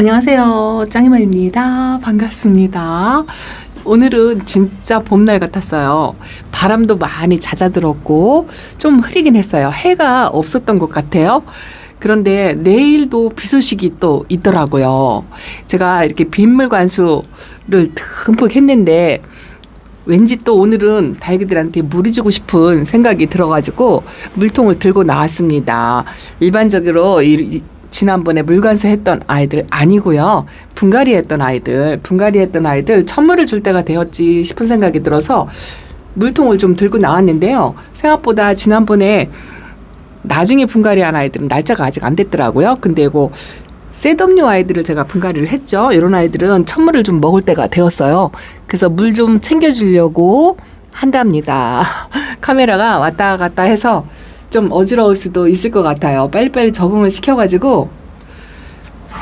안녕하세요. 짱이마입니다. 반갑습니다. 오늘은 진짜 봄날 같았어요. 바람도 많이 잦아들었고 좀 흐리긴 했어요. 해가 없었던 것 같아요. 그런데 내일도 비 소식이 또 있더라고요. 제가 이렇게 빗물 관수를 듬뿍 했는데 왠지 또 오늘은 다육이들한테 물이 주고 싶은 생각이 들어가지고 물통을 들고 나왔습니다. 일반적으로 지난번에 물관수 했던 아이들 아니고요. 분갈이 했던 아이들 천물을 줄 때가 되었지 싶은 생각이 들어서 물통을 좀 들고 나왔는데요. 생각보다 지난번에 나중에 분갈이 한 아이들은 날짜가 아직 안 됐더라고요. 근데 이거 셋업류 아이들을 제가 분갈이를 했죠. 이런 아이들은 천물을 좀 먹을 때가 되었어요. 그래서 물 좀 챙겨주려고 한답니다. 카메라가 왔다 갔다 해서 좀 어지러울 수도 있을 것 같아요. 빨리빨리 적응을 시켜가지고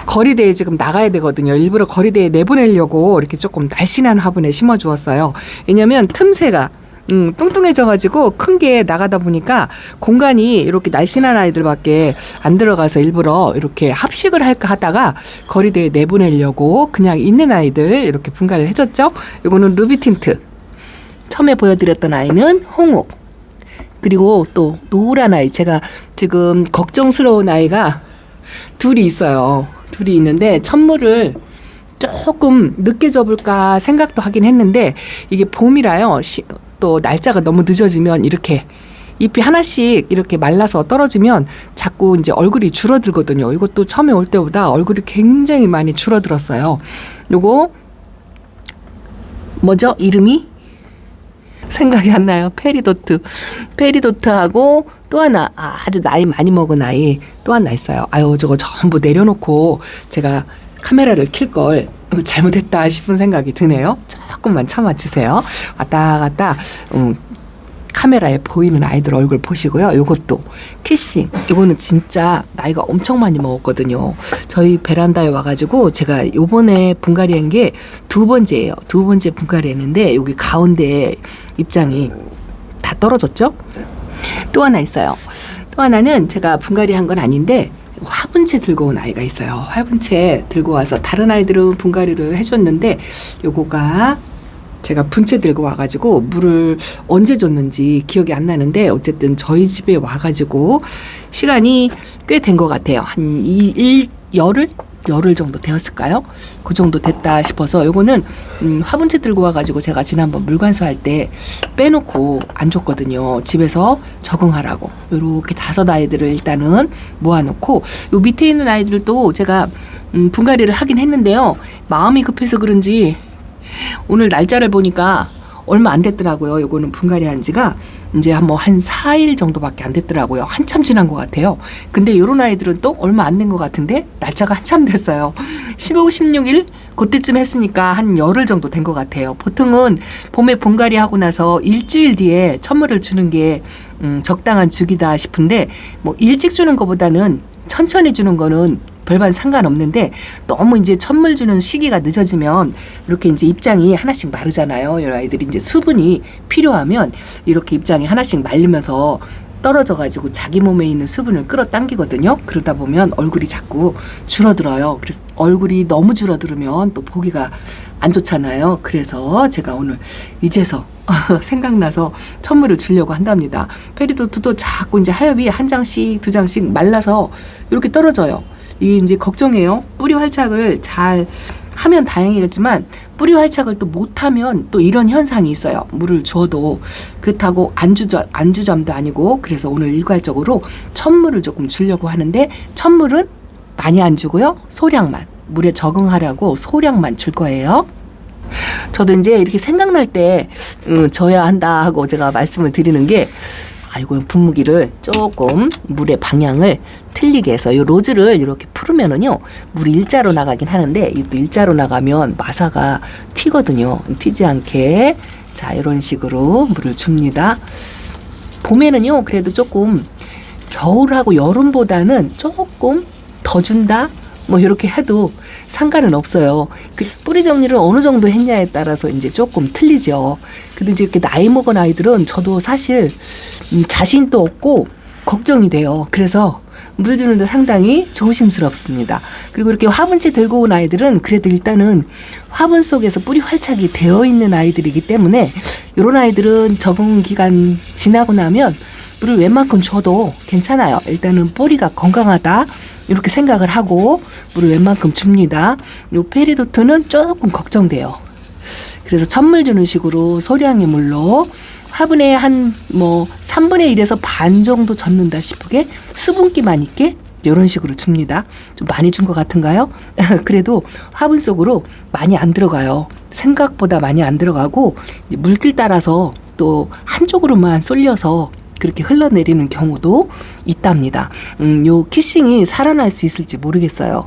거리대에 지금 나가야 되거든요. 일부러 거리대에 내보내려고 이렇게 조금 날씬한 화분에 심어주었어요. 왜냐면 틈새가 뚱뚱해져가지고 큰 게 나가다 보니까 공간이 이렇게 날씬한 아이들밖에 안 들어가서 일부러 이렇게 합식을 할까 하다가 거리대에 내보내려고 그냥 있는 아이들 이렇게 분갈이를 해줬죠. 이거는 루비틴트. 처음에 보여드렸던 아이는 홍옥. 그리고 또 노란 아이, 제가 지금 걱정스러운 아이가 둘이 있어요. 둘이 있는데 천물을 조금 늦게 접을까 생각도 하긴 했는데 이게 봄이라요. 또 날짜가 너무 늦어지면 이렇게 잎이 하나씩 이렇게 말라서 떨어지면 자꾸 이제 얼굴이 줄어들거든요. 이것도 처음에 올 때보다 얼굴이 굉장히 많이 줄어들었어요. 요거 뭐죠? 이름이? 생각이 안 나요. 페리도트하고 또 하나 아주 나이 많이 먹은 아이 또 하나 있어요. 아유, 저거 전부 내려놓고 제가 카메라를 킬 걸 잘못했다 싶은 생각이 드네요. 조금만 참아주세요. 왔다 갔다 카메라에 보이는 아이들 얼굴 보시고요. 요것도 키싱. 요거는 진짜 나이가 엄청 많이 먹었거든요. 저희 베란다에 와가지고 제가 요번에 분갈이 한 게 두 번째예요. 두 번째 분갈이 했는데 여기 가운데 입장이 다 떨어졌죠. 또 하나 있어요. 또 하나는 제가 분갈이 한 건 아닌데 화분채 들고 온 아이가 있어요. 화분채 들고 와서 다른 아이들은 분갈이를 해줬는데 요거가 제가 분채 들고 와가지고 물을 언제 줬는지 기억이 안 나는데 어쨌든 저희 집에 와가지고 시간이 꽤 된 것 같아요. 한 열흘 정도 되었을까요? 그 정도 됐다 싶어서 요거는 화분채 들고 와가지고 제가 지난번 물관수할 때 빼놓고 안 줬거든요. 집에서 적응하라고. 요렇게 5 아이들을 일단은 모아놓고 요 밑에 있는 아이들도 제가 분갈이를 하긴 했는데요. 마음이 급해서 그런지 오늘 날짜를 보니까 얼마 안 됐더라고요. 요거는 분갈이 한 지가 이제 한 4일 정도밖에 안 됐더라고요. 한참 지난 것 같아요. 근데 요런 아이들은 또 얼마 안 된 것 같은데 날짜가 한참 됐어요. 15, 16일 그때쯤 했으니까 한 열흘 정도 된 것 같아요. 보통은 봄에 분갈이 하고 나서 일주일 뒤에 천물을 주는 게 적당한 주기다 싶은데 뭐 일찍 주는 것보다는 천천히 주는 거는 별반 상관없는데 너무 이제 천물 주는 시기가 늦어지면 이렇게 이제 입장이 하나씩 마르잖아요. 이 아이들이 이제 수분이 필요하면 이렇게 입장이 하나씩 말리면서 떨어져가지고 자기 몸에 있는 수분을 끌어당기거든요. 그러다 보면 얼굴이 자꾸 줄어들어요. 그래서 얼굴이 너무 줄어들면 또 보기가 안 좋잖아요. 그래서 제가 오늘 이제서 생각나서 천물을 주려고 한답니다. 페리도트도 자꾸 이제 하엽이 한 장씩 2장씩 말라서 이렇게 떨어져요. 이게 이제 걱정해요. 뿌리 활착을 잘 하면 다행이겠지만 뿌리 활착을 또 못하면 또 이런 현상이 있어요. 물을 줘도 그렇다고 안주점도 아니고 그래서 오늘 일괄적으로 천물을 조금 주려고 하는데 천물은 많이 안 주고요. 소량만 물에 적응하려고 소량만 줄 거예요. 저도 이제 이렇게 생각날 때 줘야 한다 하고 제가 말씀을 드리는 게 아이고 분무기를 조금 물의 방향을 틀리게 해서 이 로즈를 이렇게 풀으면은요 물이 일자로 나가긴 하는데 이것도 일자로 나가면 마사가 튀거든요. 튀지 않게 자 이런 식으로 물을 줍니다. 봄에는요 그래도 조금 겨울하고 여름보다는 조금 더 준다 뭐 이렇게 해도 상관은 없어요. 그 뿌리 정리를 어느 정도 했냐에 따라서 이제 조금 틀리죠. 근데 이제 이렇게 나이 먹은 아이들은 저도 사실 자신도 없고 걱정이 돼요. 그래서 물 주는데 상당히 조심스럽습니다. 그리고 이렇게 화분째 들고 온 아이들은 그래도 일단은 화분 속에서 뿌리 활착이 되어 있는 아이들이기 때문에 이런 아이들은 적응 기간 지나고 나면 물을 웬만큼 줘도 괜찮아요. 일단은 뿌리가 건강하다 이렇게 생각을 하고 물을 웬만큼 줍니다. 요 페리도트는 조금 걱정돼요. 그래서 천물 주는 식으로 소량의 물로 화분에 한 3분의 1에서 반 정도 젓는다 싶게 수분기만 있게 이런 식으로 줍니다. 좀 많이 준 것 같은가요? 그래도 화분 속으로 많이 안 들어가요. 생각보다 많이 안 들어가고 물길 따라서 또 한쪽으로만 쏠려서 그렇게 흘러내리는 경우도 있답니다. 요 키싱이 살아날 수 있을지 모르겠어요.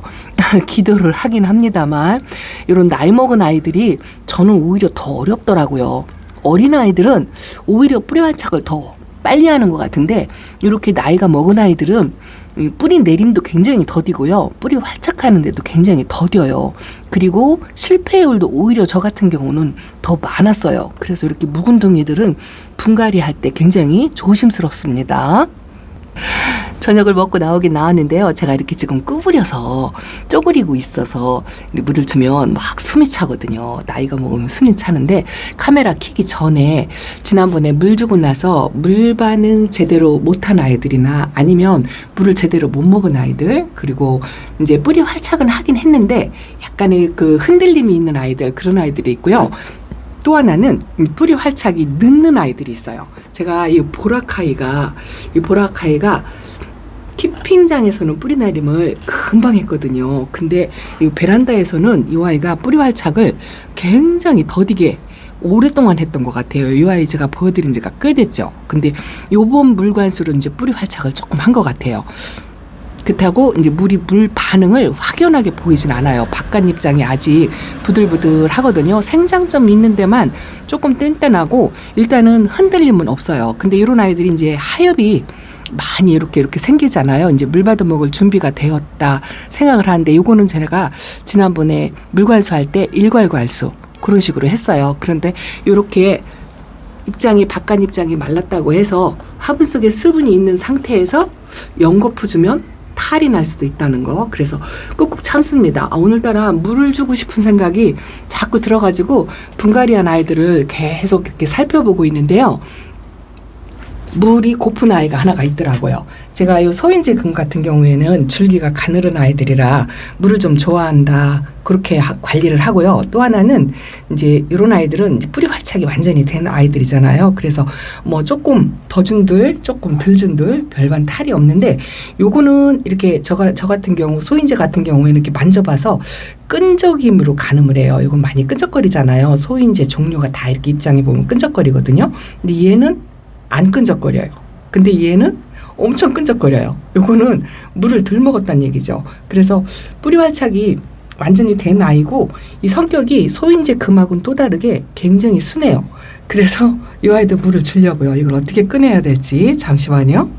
기도를 하긴 합니다만 이런 나이 먹은 아이들이 저는 오히려 더 어렵더라고요. 어린 아이들은 오히려 뿌리 활착을 더 빨리 하는 것 같은데 이렇게 나이가 먹은 아이들은 뿌리 내림도 굉장히 더디고요. 뿌리 활착하는 데도 굉장히 더뎌요. 그리고 실패율도 오히려 저 같은 경우는 더 많았어요. 그래서 이렇게 묵은 둥이들은 분갈이 할 때 굉장히 조심스럽습니다. 저녁을 먹고 나오긴 나왔는데요. 제가 이렇게 지금 구부려서 쪼그리고 있어서 물을 주면 막 숨이 차거든요. 나이가 먹으면 숨이 차는데 카메라 켜기 전에 지난번에 물 주고 나서 물 반응 제대로 못한 아이들이나 아니면 물을 제대로 못 먹은 아이들 그리고 이제 뿌리 활착은 하긴 했는데 약간의 그 흔들림이 있는 아이들 그런 아이들이 있고요. 또 하나는 뿌리 활착이 늦는 아이들이 있어요. 제가 이 보라카이가 키핑장에서는 뿌리 내림을 금방 했거든요. 근데 이 베란다에서는 이 아이가 뿌리 활착을 굉장히 더디게 오랫동안 했던 것 같아요. 이 아이 제가 보여드린 지가 꽤 됐죠. 근데 요번 물관수로 이제 뿌리 활착을 조금 한 것 같아요. 그렇다고 이제 물 반응을 확연하게 보이진 않아요. 바깥 입장이 아직 부들부들 하거든요. 생장점 있는 데만 조금 뗀뗀하고 일단은 흔들림은 없어요. 근데 이런 아이들이 이제 하엽이 많이 이렇게 생기잖아요. 이제 물 받아 먹을 준비가 되었다 생각을 하는데 요거는 제가 지난번에 물관수 할 때 일괄관수 그런 식으로 했어요. 그런데 요렇게 바깥 입장이 말랐다고 해서 화분 속에 수분이 있는 상태에서 연거푸 주면 탈이 날 수도 있다는 거. 그래서 꾹꾹 참습니다. 오늘따라 물을 주고 싶은 생각이 자꾸 들어가지고 분갈이한 아이들을 계속 이렇게 살펴보고 있는데요. 물이 고픈 아이가 하나가 있더라고요. 제가 이 소인지 금 같은 경우에는 줄기가 가늘은 아이들이라 물을 좀 좋아한다. 그렇게 관리를 하고요. 또 하나는 이제 이런 아이들은 이제 뿌리 활착이 완전히 된 아이들이잖아요. 그래서 조금 더 준들, 조금 덜 준들 별반 탈이 없는데 요거는 이렇게 저 같은 경우 소인지 같은 경우에는 이렇게 만져봐서 끈적임으로 가늠을 해요. 이건 많이 끈적거리잖아요. 소인지 종류가 다 이렇게 입장해 보면 끈적거리거든요. 근데 얘는 안 끈적거려요. 근데 얘는 엄청 끈적거려요. 요거는 물을 덜 먹었다는 얘기죠. 그래서 뿌리 활착이 완전히 된 아이고 이 성격이 소인지 금하고는 또 다르게 굉장히 순해요. 그래서 이 아이도 물을 주려고요. 이걸 어떻게 꺼내야 될지 잠시만요.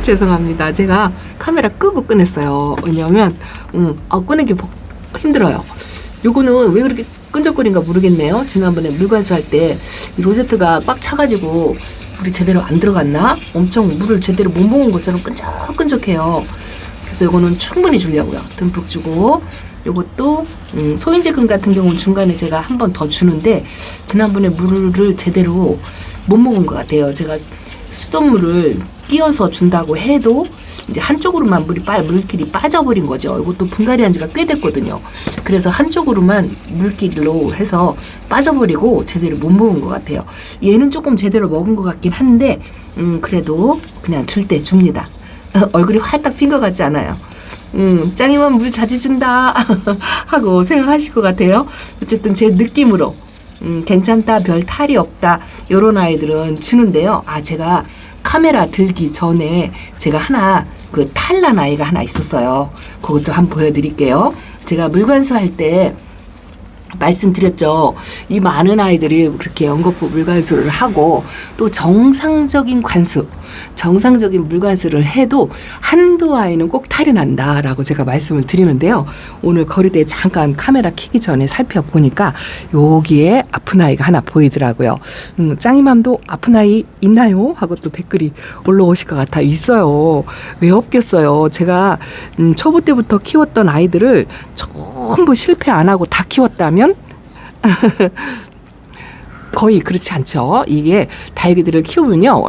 죄송합니다. 제가 카메라 끄고 꺼냈어요. 왜냐하면 꺼내기 힘들어요. 요거는 왜 그렇게 끈적거린가 모르겠네요. 지난번에 물관수 할 때 이 로제트가 꽉 차가지고 물이 제대로 안 들어갔나? 엄청 물을 제대로 못 먹은 것처럼 끈적끈적해요. 그래서 이거는 충분히 주려고요. 듬뿍 주고 요것도 소인지 금 같은 경우는 중간에 제가 한 번 더 주는데 지난번에 물을 제대로 못 먹은 것 같아요. 제가 수돗물을 끼워서 준다고 해도 이제 한쪽으로만 물길이 빠져버린 거죠. 이것도 분갈이한 지가 꽤 됐거든요. 그래서 한쪽으로만 물길로 해서 빠져버리고 제대로 못 먹은 것 같아요. 얘는 조금 제대로 먹은 것 같긴 한데 그래도 그냥 줄 때 줍니다. 얼굴이 활딱 핀 것 같지 않아요. 짱이만 물 자주 준다 하고 생각하실 것 같아요. 어쨌든 제 느낌으로 괜찮다, 별 탈이 없다 이런 아이들은 주는데요. 제가 카메라 들기 전에 제가 하나 그 탈난 아이가 하나 있었어요. 그것 좀 한번 보여드릴게요. 제가 물관수 할 때 말씀드렸죠. 이 많은 아이들이 그렇게 연거푸 물관수를 하고 또 정상적인 물관수를 해도 한두 아이는 꼭 탈이 난다라고 제가 말씀을 드리는데요. 오늘 거리대에 잠깐 카메라 켜기 전에 살펴보니까 여기에 아픈 아이가 하나 보이더라고요. 짱이맘도 아픈 아이 있나요? 하고 또 댓글이 올라오실 것 같아요. 있어요. 왜 없겠어요. 제가 초보 때부터 키웠던 아이들을 전부 실패 안 하고 다 키웠다면 거의 그렇지 않죠. 이게 다육이들을 키우면요,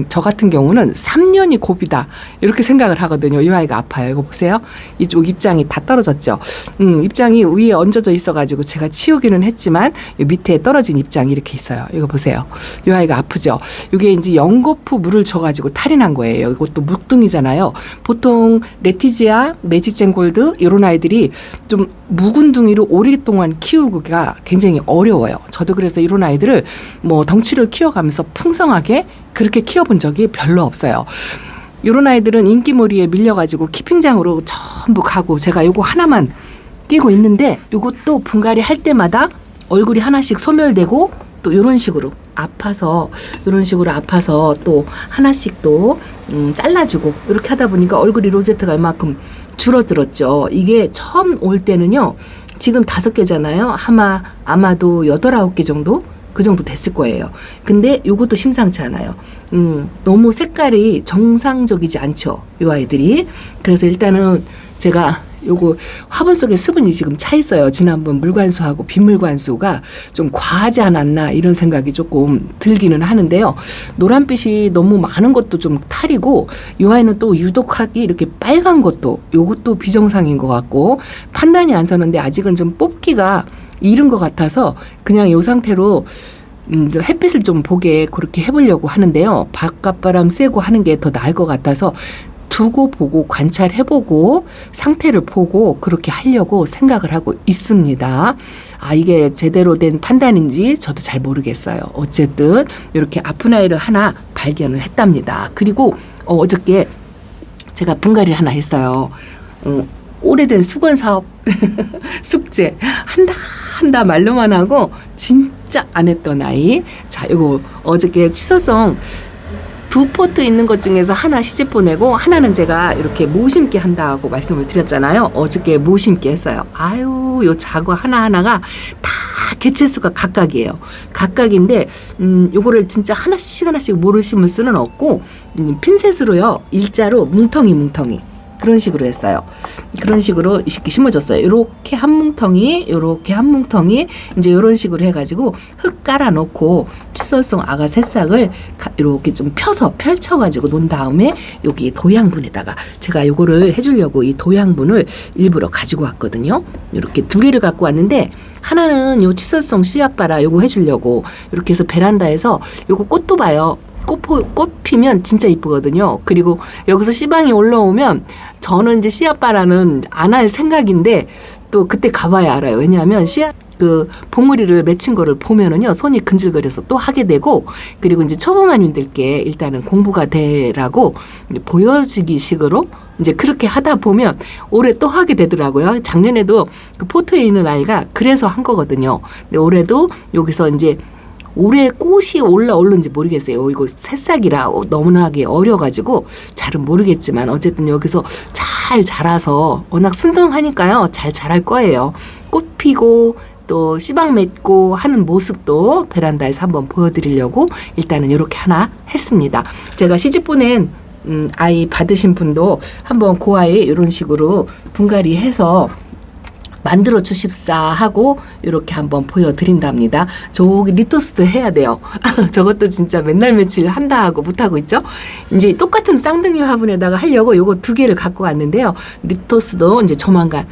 저 같은 경우는 3년이 고비다 이렇게 생각을 하거든요. 이 아이가 아파요. 이거 보세요. 이쪽 입장이 다 떨어졌죠. 입장이 위에 얹어져 있어가지고 제가 치우기는 했지만 이 밑에 떨어진 입장이 이렇게 있어요. 이거 보세요. 이 아이가 아프죠. 이게 이제 연거푸 물을 줘가지고 탈이 난 거예요. 이것도 묵둥이잖아요. 보통 레티지아, 매직젠 골드 이런 아이들이 좀 묵은 둥이로 오랫동안 키우기가 굉장히 어려워요. 저도 그래서 이런 아이들을 뭐 덩치를 키워가면서 풍성하게 그렇게 키워본 적이 별로 없어요. 이런 아이들은 인기몰이에 밀려가지고 키핑장으로 전부 가고 제가 요거 하나만 끼고 있는데 요것도 분갈이 할 때마다 얼굴이 하나씩 소멸되고 또 이런 식으로 아파서 또 하나씩 또 잘라주고 이렇게 하다 보니까 얼굴이 로제트가 이만큼 줄어들었죠. 이게 처음 올 때는요. 지금 5개잖아요. 아마도 8, 9개 정도? 그 정도 됐을 거예요. 근데 요것도 심상치 않아요. 너무 색깔이 정상적이지 않죠. 요 아이들이. 그래서 일단은 제가 요거 화분 속에 수분이 지금 차 있어요. 지난번 물관수하고 빗물관수가 좀 과하지 않았나 이런 생각이 조금 들기는 하는데요. 노란빛이 너무 많은 것도 좀 탈이고 요 아이는 또 유독하게 이렇게 빨간 것도 요것도 비정상인 것 같고 판단이 안 서는데 아직은 좀 뽑기가 이른 것 같아서 그냥 요 상태로 햇빛을 좀 보게 그렇게 해보려고 하는데요. 바깥바람 쐬고 하는 게 더 나을 것 같아서 두고 보고 관찰해보고 상태를 보고 그렇게 하려고 생각을 하고 있습니다. 이게 제대로 된 판단인지 저도 잘 모르겠어요. 어쨌든 이렇게 아픈 아이를 하나 발견을 했답니다. 그리고 어저께 제가 분갈이를 하나 했어요. 오래된 수건 사업 숙제 한다 말로만 하고 진짜 안 했던 아이. 자, 이거 어저께 치서성 2포트 있는 것 중에서 하나 시집 보내고 하나는 제가 이렇게 모심기 한다고 말씀을 드렸잖아요. 어저께 모심기 했어요. 요 자구 하나하나가 다 개체수가 각각이에요. 각각인데 요거를 진짜 하나씩 모를 심을 수는 없고 핀셋으로요. 일자로 뭉텅이 그런 식으로 했어요. 그런 식으로 이렇게 심어줬어요. 이렇게 한 뭉텅이 이제 이런 식으로 해가지고 흙 깔아놓고 추설성 아가 새싹을 이렇게 좀 펼쳐가지고 놓은 다음에 여기 도양분에다가 제가 요거를 해주려고 이 도양분을 일부러 가지고 왔거든요. 이렇게 2개를 갖고 왔는데 하나는 요 치설성 씨앗바라 요거 해주려고 이렇게 해서 베란다에서 요거 꽃도 봐요. 꽃 피면 진짜 이쁘거든요. 그리고 여기서 씨방이 올라오면 저는 이제 씨앗바라는 안 할 생각인데 또 그때 가봐야 알아요. 왜냐하면 씨앗 봉우리를 맺힌 거를 보면은요 손이 근질거려서 또 하게 되고 그리고 이제 초보마님들께 일단은 공부가 되라고 보여지기 식으로 이제 그렇게 하다 보면 올해 또 하게 되더라고요. 작년에도 그 포트에 있는 아이가 그래서 한 거거든요. 근데 올해도 여기서 이제 올해 꽃이 올라올는지 모르겠어요. 이거 새싹이라 너무나게 어려가지고 잘은 모르겠지만 어쨌든 여기서 잘 자라서 워낙 순둥하니까요. 잘 자랄 거예요. 꽃 피고 또 씨방 맺고 하는 모습도 베란다에서 한번 보여드리려고 일단은 이렇게 하나 했습니다. 제가 시집 보낸 아이 받으신 분도 한번 그 아이 이런 식으로 분갈이 해서 만들어 주십사 하고 이렇게 한번 보여드린답니다. 저기 리토스도 해야 돼요. 저것도 진짜 맨날 며칠 한다 하고 못하고 있죠. 이제 똑같은 쌍둥이 화분에다가 하려고 요거 2개를 갖고 왔는데요. 리토스도 이제 조만간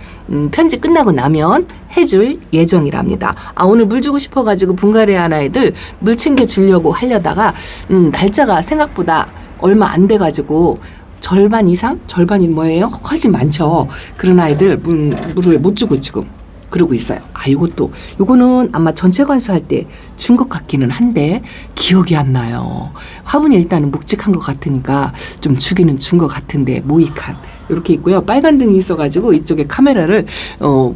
편집 끝나고 나면 해줄 예정이랍니다. 오늘 물 주고 싶어가지고 분갈이 한 아이들 물 챙겨 주려고 하려다가 날짜가 생각보다 얼마 안 돼가지고 절반 이상? 절반이 뭐예요? 훨씬 많죠. 그런 아이들 물을 못 주고 지금 그러고 있어요. 요거는 아마 전체 관수할 때 준 것 같기는 한데 기억이 안 나요. 화분이 일단은 묵직한 것 같으니까 좀 주기는 준 것 같은데 모이칸 이렇게 있고요. 빨간 등이 있어가지고 이쪽에 카메라를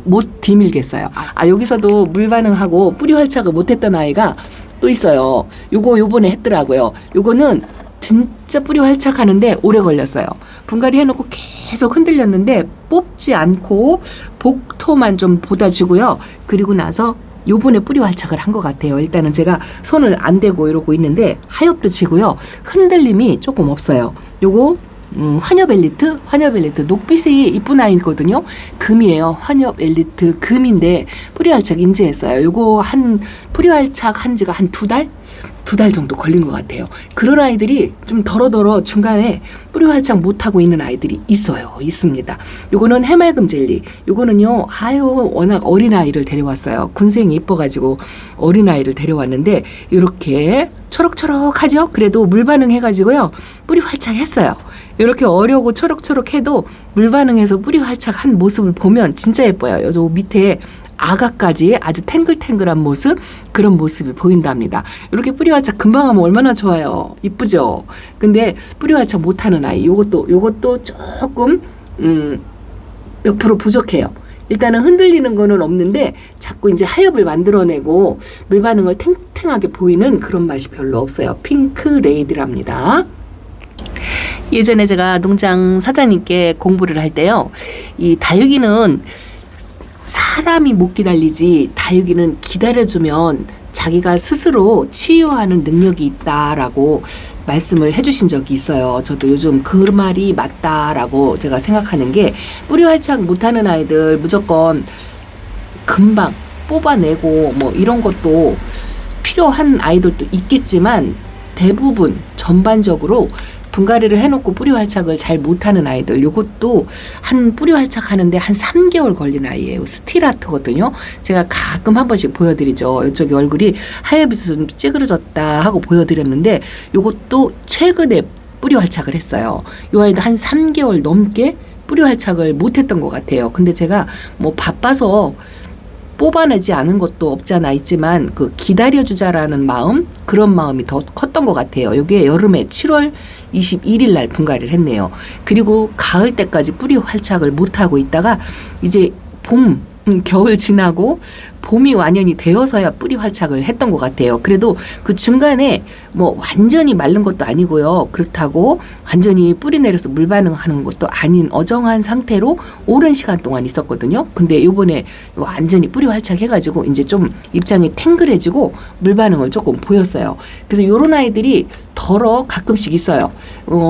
못 디밀겠어요. 여기서도 물 반응하고 뿌리 활착을 못했던 아이가 또 있어요. 요번에 했더라고요. 요거는 진짜 뿌리 활착하는데 오래 걸렸어요. 분갈이 해놓고 계속 흔들렸는데 뽑지 않고 복토만 좀 보다주고요. 그리고 나서 요번에 뿌리 활착을 한 것 같아요. 일단은 제가 손을 안 대고 이러고 있는데 하엽도 지고요. 흔들림이 조금 없어요. 요거 환엽 엘리트 녹빛이 이쁜 아이거든요. 금이에요. 환엽 엘리트 금인데 뿌리 활착 인지했어요. 요거 뿌리 활착 한 지가 한 2달? 2달 정도 걸린 것 같아요. 그런 아이들이 좀 더러더러 중간에 뿌리 활착 못하고 있는 아이들이 있습니다. 요거는 해맑음 젤리. 요거는요, 워낙 어린아이를 데려왔어요. 군생이 이뻐가지고 어린아이를 데려왔는데, 이렇게 초록초록하죠? 그래도 물 반응해가지고요, 뿌리 활착 했어요. 이렇게 어려고 초록초록 해도 물 반응해서 뿌리 활착한 모습을 보면 진짜 예뻐요. 요 밑에 아가까지 아주 탱글탱글한 모습, 그런 모습이 보인답니다. 이렇게 뿌리 활착 금방 하면 얼마나 좋아요. 이쁘죠? 근데 뿌리 활착 못하는 아이, 요것도 조금 몇 프로 부족해요. 일단은 흔들리는 거는 없는데 자꾸 이제 하엽을 만들어내고 물 반응을 탱탱하게 보이는 그런 맛이 별로 없어요. 핑크 레이드랍니다. 예전에 제가 농장 사장님께 공부를 할 때요, 이 다육이는 사람이 못 기다리지 다육이는 기다려주면 자기가 스스로 치유하는 능력이 있다라고 말씀을 해주신 적이 있어요. 저도 요즘 그 말이 맞다라고 제가 생각하는 게, 뿌리 활착 못하는 아이들 무조건 금방 뽑아내고 뭐 이런 것도 필요한 아이들도 있겠지만, 대부분 전반적으로 분갈이를 해놓고 뿌리 활착을 잘 못하는 아이들, 요것도 뿌리 활착하는데 한 3개월 걸린 아이예요. 스틸아트거든요. 제가 가끔 한 번씩 보여드리죠. 이쪽에 얼굴이 하얗게 좀 찌그러졌다 하고 보여드렸는데, 요것도 최근에 뿌리 활착을 했어요. 요 아이도 한 3개월 넘게 뿌리 활착을 못했던 것 같아요. 근데 제가 뭐 바빠서 뽑아내지 않은 것도 없잖아 있지만, 그 기다려주자라는 마음, 그런 마음이 더 컸던 것 같아요. 이게 여름에 7월 21일 날 분갈이를 했네요. 그리고 가을 때까지 뿌리 활착을 못하고 있다가 이제 겨울 지나고 봄이 완연히 되어서야 뿌리 활착을 했던 것 같아요. 그래도 그 중간에 뭐 완전히 마른 것도 아니고요. 그렇다고 완전히 뿌리 내려서 물 반응하는 것도 아닌 어정한 상태로 오랜 시간 동안 있었거든요. 근데 요번에 완전히 뿌리 활착해가지고 이제 좀 입장이 탱글해지고 물 반응을 조금 보였어요. 그래서 요런 아이들이 가끔씩 있어요.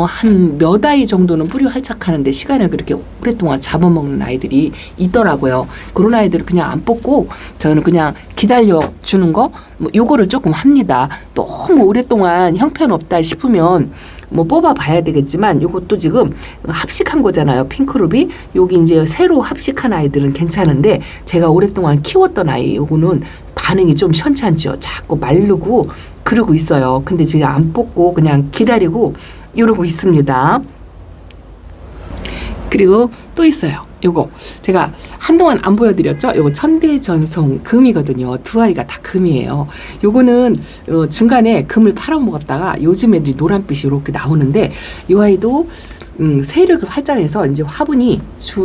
한 몇 아이 정도는 뿌리 활착하는데 시간을 그렇게 오랫동안 잡아먹는 아이들이 있더라고요. 그런 아이들을 그냥 안 뽑고 저는 그냥 기다려주는 거, 요거를 조금 합니다. 너무 오랫동안 형편없다 싶으면 뭐 뽑아봐야 되겠지만, 요것도 지금 합식한 거잖아요. 핑크루비. 여기 이제 새로 합식한 아이들은 괜찮은데, 제가 오랫동안 키웠던 아이, 요거는 반응이 좀 현찮죠. 자꾸 마르고 그러고 있어요. 근데 지금 안 뽑고 그냥 기다리고 이러고 있습니다. 그리고 또 있어요. 요거 제가 한동안 안 보여드렸죠? 요거 천대전송 금이거든요. 두 아이가 다 금이에요. 요거는 중간에 금을 팔아먹었다가 요즘 애들이 노란빛이 이렇게 나오는데, 요 아이도 세력을 활장해서 이제 화분이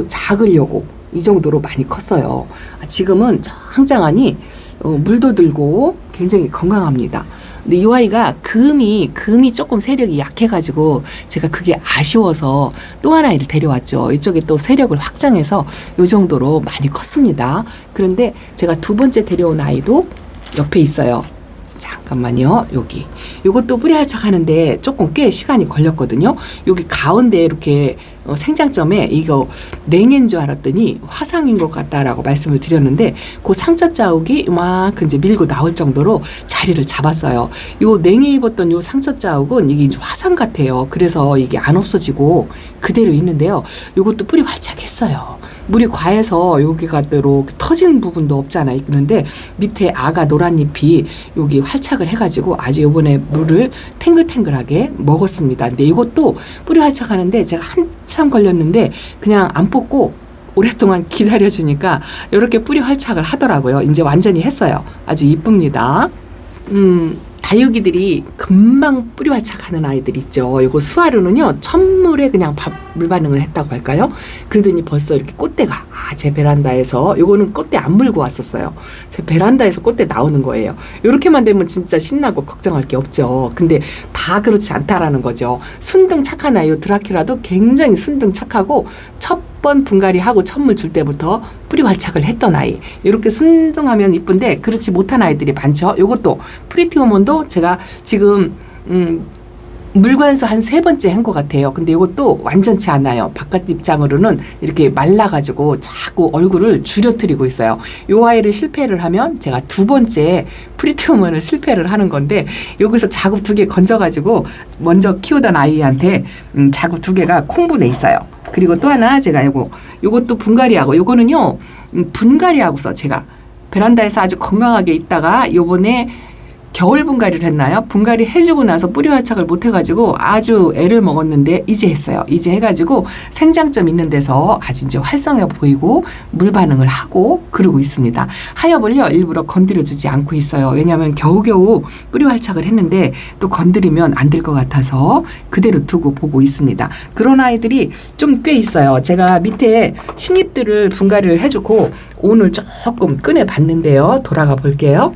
작으려고 이 정도로 많이 컸어요. 지금은 짱짱하니 물도 들고 굉장히 건강합니다. 근데 이 아이가 금이 조금 세력이 약해가지고 제가 그게 아쉬워서 또 하나를 데려왔죠. 이쪽에 또 세력을 확장해서 이 정도로 많이 컸습니다. 그런데 제가 두 번째 데려온 아이도 옆에 있어요. 잠깐만요. 요것도 뿌리 활착하는데 조금 꽤 시간이 걸렸거든요. 여기 가운데 이렇게 생장점에 이거 냉인 줄 알았더니 화상인 것 같다라고 말씀을 드렸는데, 그 상처 자국이 이만큼 이제 밀고 나올 정도로 자리를 잡았어요. 요 냉이 입었던 요 상처 자국은 이게 이제 화상 같아요. 그래서 이게 안 없어지고 그대로 있는데요. 요것도 뿌리 활착했어요. 물이 과해서 여기가 이렇게 터진 부분도 없잖아 있는데, 밑에 아가 노란잎이 여기 활착을 해가지고 아주 요번에 물을 탱글탱글하게 먹었습니다. 근데 이것도 뿌리 활착하는데 제가 한참 걸렸는데 그냥 안 뽑고 오랫동안 기다려주니까 이렇게 뿌리 활착을 하더라고요. 이제 완전히 했어요. 아주 이쁩니다. 다육이들이 금방 뿌리 활착하는 아이들 있죠. 요거 수아르는요, 첫물에 그냥 물 반응을 했다고 할까요? 그러더니 벌써 이렇게 꽃대가, 제 베란다에서, 요거는 꽃대 안 물고 왔었어요. 제 베란다에서 꽃대 나오는 거예요. 요렇게만 되면 진짜 신나고 걱정할 게 없죠. 근데 다 그렇지 않다라는 거죠. 순등 착한 아이요. 드라큘라도 굉장히 순등 착하고, 첫 번 분갈이 하고 첫물 줄 때부터 뿌리 활착을 했던 아이. 이렇게 순둥하면 이쁜데 그렇지 못한 아이들이 많죠. 요것도 프리티 호몬도 제가 지금 물관수 한 3번째 한 것 같아요. 근데 이것도 완전치 않아요. 바깥 입장으로는 이렇게 말라가지고 자꾸 얼굴을 줄여뜨리고 있어요. 요 아이를 실패를 하면 제가 2번째 프리티우먼을 실패를 하는 건데, 여기서 자구 2개 건져가지고 먼저 키우던 아이한테 자구 2개가 콩분해 있어요. 그리고 또 하나 제가 요것도 분갈이하고, 요거는요 분갈이하고서 제가 베란다에서 아주 건강하게 있다가 요번에 겨울 분갈이를 했나요? 분갈이 해주고 나서 뿌리 활착을 못 해가지고 아주 애를 먹었는데 이제 했어요. 이제 해가지고 생장점 있는 데서 아주 이제 활성해 보이고 물 반응을 하고 그러고 있습니다. 하엽을요 일부러 건드려주지 않고 있어요. 왜냐하면 겨우겨우 뿌리 활착을 했는데 또 건드리면 안 될 것 같아서 그대로 두고 보고 있습니다. 그런 아이들이 좀 꽤 있어요. 제가 밑에 신잎들을 분갈이를 해주고 오늘 조금 꺼내 봤는데요. 돌아가 볼게요.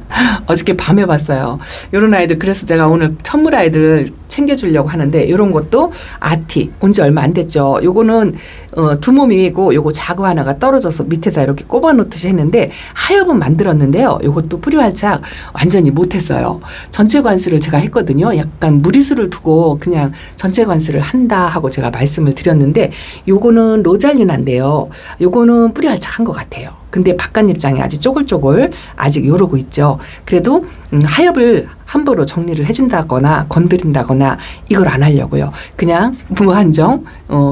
어저께 밤에 봤어요. 이런 아이들, 그래서 제가 오늘 천물 아이들 챙겨주려고 하는데, 이런 것도 아티 온 지 얼마 안 됐죠. 요거는 2몸이고 요거 자구 하나가 떨어져서 밑에다 이렇게 꼽아 놓듯이 했는데 하엽은 만들었는데요. 요것도 뿌리 활착 완전히 못했어요. 전체 관수를 제가 했거든요. 약간 무리수를 두고 그냥 전체 관수를 한다 하고 제가 말씀을 드렸는데, 요거는 로잘리나인데요. 요거는 뿌리 활착한 것 같아요. 근데 바깥 입장이 아직 쪼글쪼글 아직 요러고 있죠. 그래도 하엽을 함부로 정리를 해준다거나 건드린다거나 이걸 안 하려고요. 그냥 무한정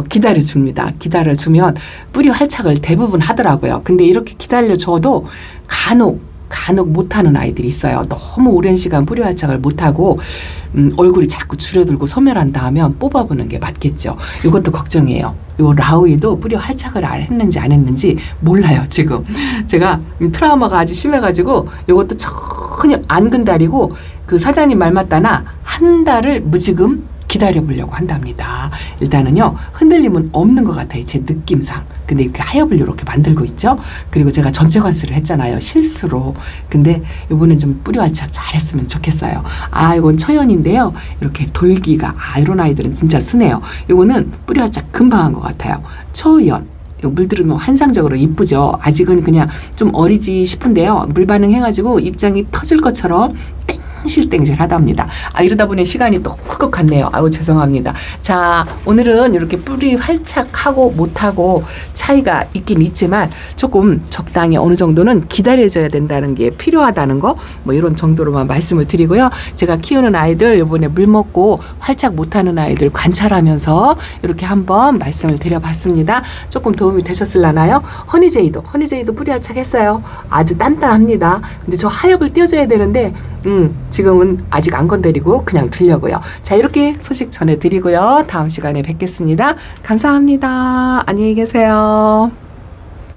기다려줍니다. 기다려주면 뿌리 활착을 대부분 하더라고요. 근데 이렇게 기다려줘도 간혹 못하는 아이들이 있어요. 너무 오랜 시간 뿌리 활착을 못하고 얼굴이 자꾸 줄어들고 소멸한다 하면 뽑아보는 게 맞겠죠. 이것도 걱정이에요. 요 라우이도 뿌리 활착을 했는지 안 했는지 몰라요. 지금 제가 트라우마가 아주 심해가지고 이것도 전혀 안 근달이고, 그 사장님 말 맞다나 한 달을 무지금 기다려보려고 한답니다. 일단은요 흔들림은 없는 것 같아요. 제 느낌상. 근데 이렇게 하엽을 이렇게 만들고 있죠. 그리고 제가 전체 관수를 했잖아요. 실수로. 근데 이번엔 좀 뿌리 활착 잘했으면 좋겠어요. 이건 처연인데요. 이렇게 돌기가 이런 아이들은 진짜 순해요. 이거는 뿌리 활착 금방 한 것 같아요. 초연. 물들으면 환상적으로 이쁘죠. 아직은 그냥 좀 어리지 싶은데요. 물 반응해가지고 입장이 터질 것처럼 땡실땡실 하답니다. 이러다 보니 시간이 또 훅 갔네요. 죄송합니다. 자, 오늘은 이렇게 뿌리 활착하고 못하고 차이가 있긴 있지만 조금 적당히 어느 정도는 기다려줘야 된다는 게 필요하다는 거, 뭐 이런 정도로만 말씀을 드리고요. 제가 키우는 아이들 이번에 물 먹고 활착 못하는 아이들 관찰하면서 이렇게 한번 말씀을 드려봤습니다. 조금 도움이 되셨을라나요? 허니제이도 뿌리 활착했어요. 아주 단단합니다. 근데 저 하엽을 띄워줘야 되는데 지금은 아직 안 건드리고 그냥 두려고요. 자, 이렇게 소식 전해드리고요. 다음 시간에 뵙겠습니다. 감사합니다. 안녕히 계세요.